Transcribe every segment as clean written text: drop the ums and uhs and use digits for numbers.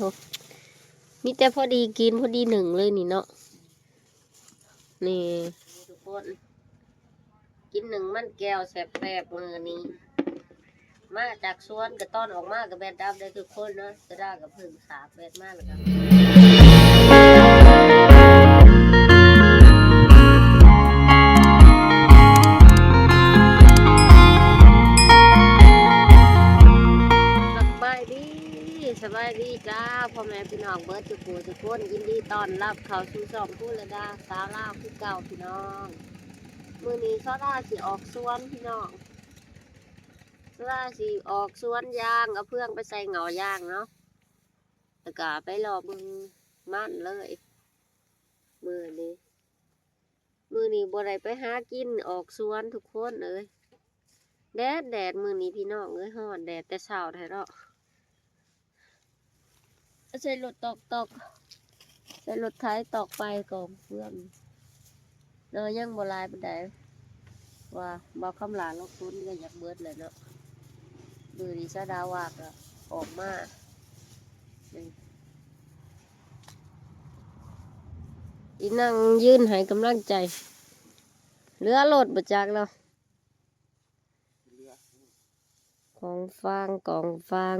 ทมีแต่พอดีกินพอดีหนึ่งเลยนี่เนาะนี่ทุกคนกินหนึ่งมันแก้วแสบๆมือนี้มาจากสวนกระต้อนออกมากับแบดดับได้ทุกคนเนาะจะได้กับพึ่งสาแบดมากเลยครับสบายดีจ้าพ่อแม่พี่น้องเบิร์ดจุกูทุกคนยินดีต้อนรับเข้าสู่ช่องผู้ระดาสาวลาวคือเก่าพี่น้องมื้อนี้ซอดาสิออกสวนพี่น้องซอดาสิออกสวนยางเอาเพื่องไปใส่เหงายางเนาะแล้วก็ไปรอมึงมันเลยมื้อนี้บ่ได้ไปหากินออกสวนทุกคนเอ้ยแดดมื้อนี้พี่น้องเอ้ยฮ้อนแดดแต่เช้าแท้เนาะใส่รถตอกใส่รถไถตอกไปกองเพื่อนเนาะยังโบราณปานใดว่าบ่คำหลานลงทุนก็อยากเบิดเลยเนาะมือดีซะดาวากอะออกมาอีนั่งยืนให้กำลังใจเรือรถบ่จักแล้วกองฟาง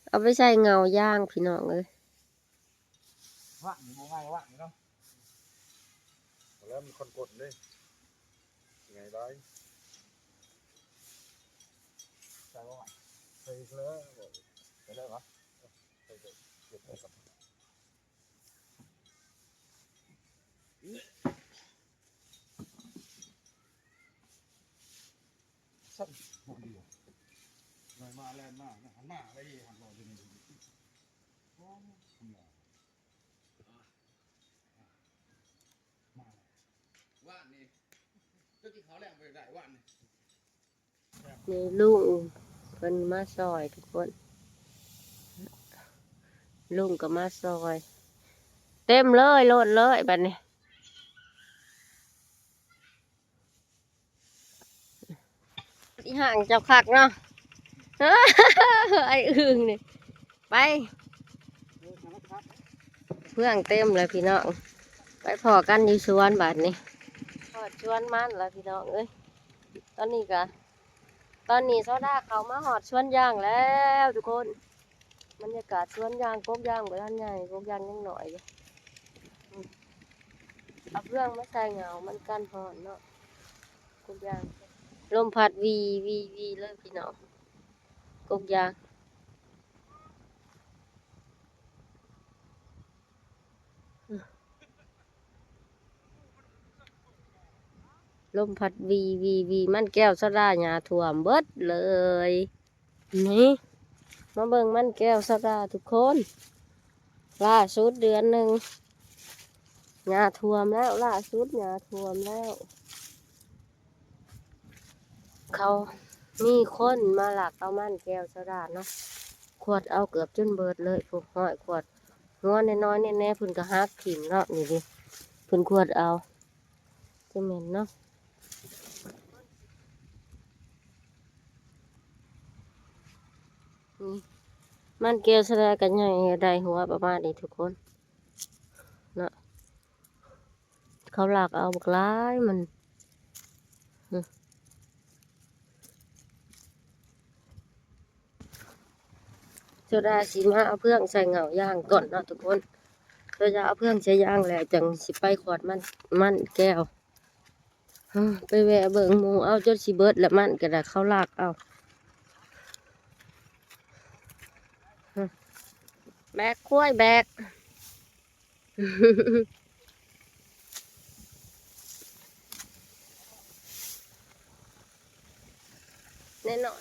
เอาไปใส่เงาย่างพี่น้องเลยว่างอยู่ง่ายว่างเนาะแล้วมีคนกดเลยยังไงได้ใช่ว่าใส่เลยใส่เลยเหรอใส่เลยเก็บไปก่อนสั่นหมดดีหน่อยมาแรงมากหันหน้าไปหันหลังอยู่นี่โอ้ว่านนี่เจ้าที่เขาแรงไปได้ว่านนี่ลุงเพิ่นมาซอยทุกคนลุงก็มาซอยเต็มเลยโลดเลยบัดนี้อีห่างเจ้าคักเนาะไอ้อึ่งนี่ไปเพื่องเต็มเลยพี่น้องไปพอกันอยู่สวนบัดนี้พอสวนมันแล้วพี่น้องเอ้ยตอนนี้โซดาเขามาหอดสวนยางแล้วทุกคนบรรยากาศสวนยางกกยางไปด้านใหญ่กกยางยังหน่อยเอาเรื่องมาใส่เงามันกันหอนเนาะกกยางลมพัดวีเลยพี่น้องกกยางลมพัดวีมันแก้วโซดาหญ้าท่วมเบิดเลยนี่มาเบิ่งมันแก้วโซดาทุกคนล่าสุดเดือนหนึ่งหญ้าท่วมแล้วล่าสุดหญ้าท่วมแล้วเขามีคนมาหลักเอามันแก้วโซดาเนาะขวดเอาเกือบจนเบิดเลยพวกห้อยขวดงอนน้อยแน่ๆพุ่นก็ฮักถิ่มเนาะนี่ดิพุ่นขวดเอาจะเหม็นเนาะนี่มันแก้วโซดากันใหญ่ได้หัวประมาณนี้ทุกคนเนาะเขาหลักเอาบักร้ายมันโซดาสีมาเอาเพื่องใส่เหงาย่างก่อนเนาะทุกคนเราจะเอาเพื่องใส่ย่างแล้วจังสิไปขวดมันแก้วไปแวะเบิ่งหมูเอาจนสิเบิดแล้วมันก็ได้เขาลากเอาแบกคุ้ยแบกแน่นอน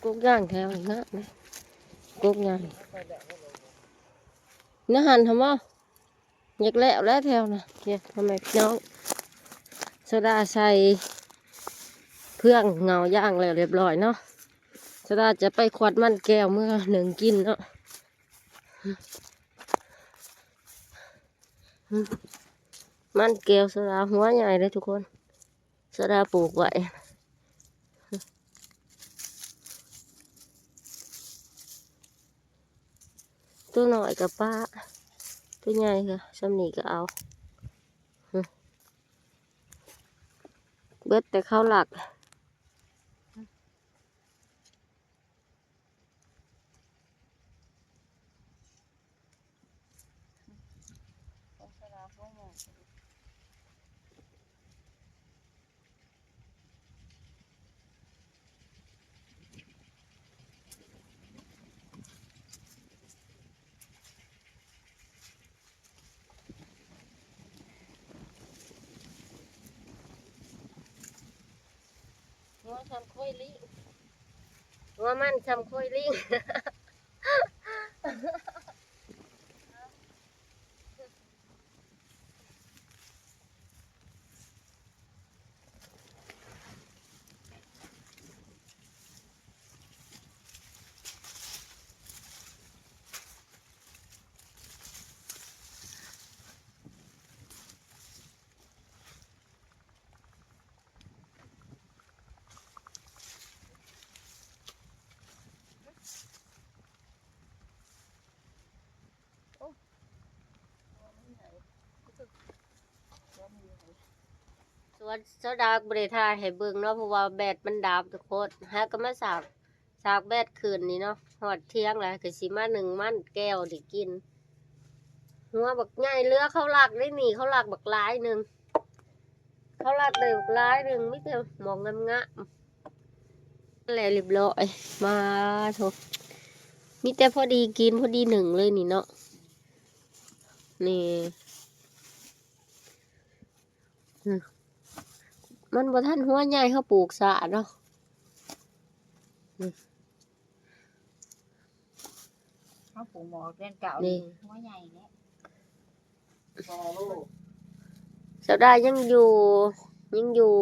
กุ๊กย่างแถวอีกนะกุ๊กย่างน้าหันทำว่าอยากแล้วแถวนะเดี๋ยวทำไมพี่น้องโซดาใส่เพื่องเงาย่างแล้วเรียบร้อยเนาะโซดาจะไปขวดมันแก้วเมื่อหนึ่งกินเนาะมันแก้วโซดาหัวใหญ่เลยทุกคนโซดาปลูกไว้ตัวหน่อยกับป้าตัวใหญ่ค่ะสำนีก็เอาเบิดแต่ข้าวหลักว่าทำค่อยลิงว่ามันทำค่อยลิงส่วนโซดาบริทายให้เบิ่งเนาะเพราะว่าแบตมันดับทุกคนฮะก็มาสากแบตคืนนี้เนาะหอดเที่ยงแล้วก็สิมาหนึ่งมันแก้วที่กินหัวบักใหญ่เรือเขาหลักได้หนีเขาหลักบักหลายหนึ่งเขาหลักเลยบักหลายหนึ่งไม่เท่ามองงะแหละเรียบร้อยมาโถมีแต่พอดีกินพอดีหนึ่งเลยนี่เนาะนี่มันบ่ทันหัวใหญ่เขาปลูกสะเนาะเขาปลูกหมอเป็นเก่าหัวใหญ่เนี่ย เสาได้ยังอยู่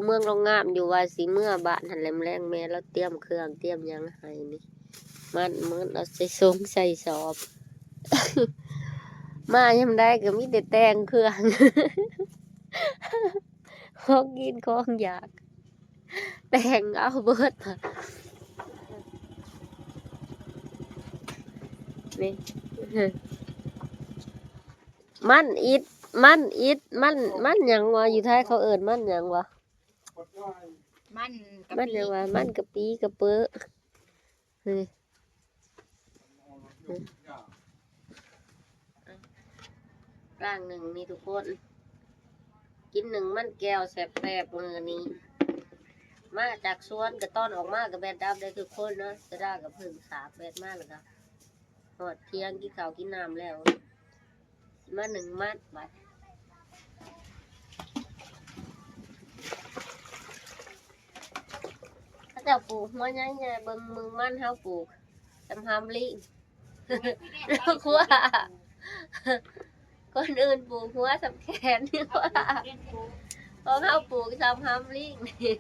เมืองโรงงามอยู่ว่าสีเมื่อบ้านหันแหลมแรงแม่แล้วเตรียมเครื่องเตรียมยังให้นี่มันเอาใส่ซงใส่สอบ มายังได้ก็มีแต่แต่งเครื่อง ของกินของอยากแต่งเอาเบิดมานี่ มันอิดมันหยังวะอยู่ไทยเขาเอิ้นมันหยังวะ มันกะ มัน ปิ หยังวะมันกะปีกะเปื้อเฮ้ยกลางหนึ่งนี่ทุกคนกินหนึ่งมันแก้วแสบๆมือนี้มาจากสวนกระต้อนออกมากับแบดดับได้ทุกคนเนาะจะได้กับพึ่งสาบแบดมากเลยครับหอดเที่ยงกินข้าวกินน้ำแล้วมาหนึ่งมัดบัดถ้าจะปลูกหัวใหญ่ๆเบิ่งมึงมันเฮาปลูกทำหามลิงแล้วกว่าคนอื่นปลูกหัวสำแขนนี่ว่าเพราะเฮาปลูกทำหามลิงนี่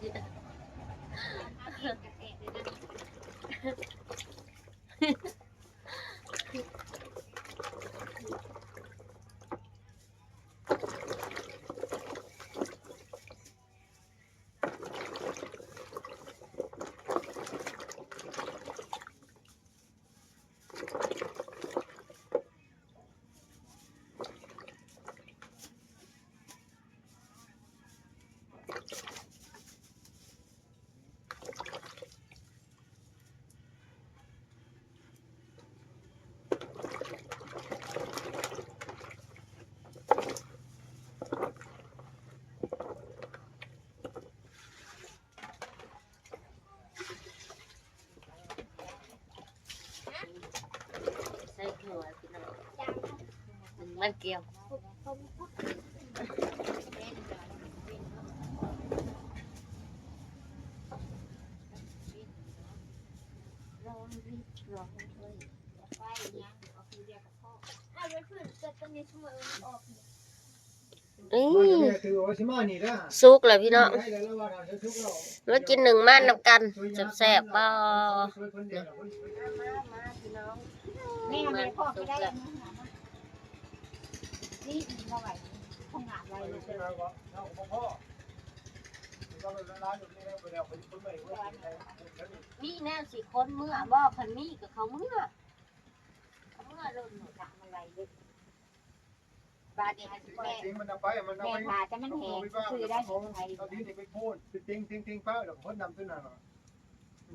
ใส่หัวพี่น้องหนึ่งมันเกี่ยว นี่ช่วยออก นี่ คือว่าชิมานี่นะ สุกแล้วพี่น้องมากินหนึ่งม่านนำกันแซ่บๆบ่ แม่แม่พ่อก็ได้นี่มาไหวห้องงานไว้เลย นี่แน่สิคนเมื่อบ่คันนี้กับเขาเมื่อลงหนูทำอะไรเลยบาดนี้มันแม่แม่พาจะมันแหงคือได้ของไทย ตอนนี้ไปพูดติ้งป้าเดี๋ยวพ่นนำขึ้นมาหน่อย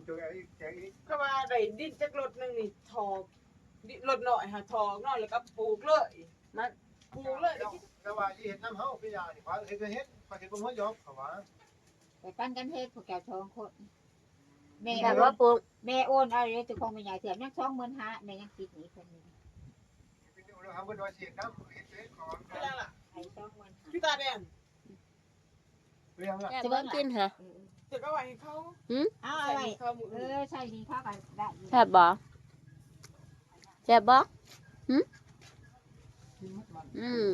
เจอไอ้แกอีก ก็ว่าได้ดินจักรถนึงนี่ถอกรถหน่อยหาถอกเนาะแล้วก็ปลูกเลยนะปลูกเลย แต่ว่าที่เห็นน้ำเฮาพี่ยานี่ว่าเห็นเห็นพอเห็นบ่หัวยอกเขาว่า ไปปั้นกันเทศพวกแกท้องคนแม่ แต่ว่าปลูก แม่โอนอะไรจะคงไม่ใหญ่เถื่อนยัง25,000แม่ยังคิดนี้คนนึง เราทำเป็นว่าเสียน้ำเห็นเห็นก่อน ไม่ได้ล่ะ ใคร25,000 พี่ตาแดง เรื่องละ จะบ่กินฮะ จะก็ไว้ให้เขา เอา ใส่ อะไร ให้เขาหมด ใช่ดีเข้ากันได้ แซ่บบ่แซ่บบ่ กินมัดมัน อืม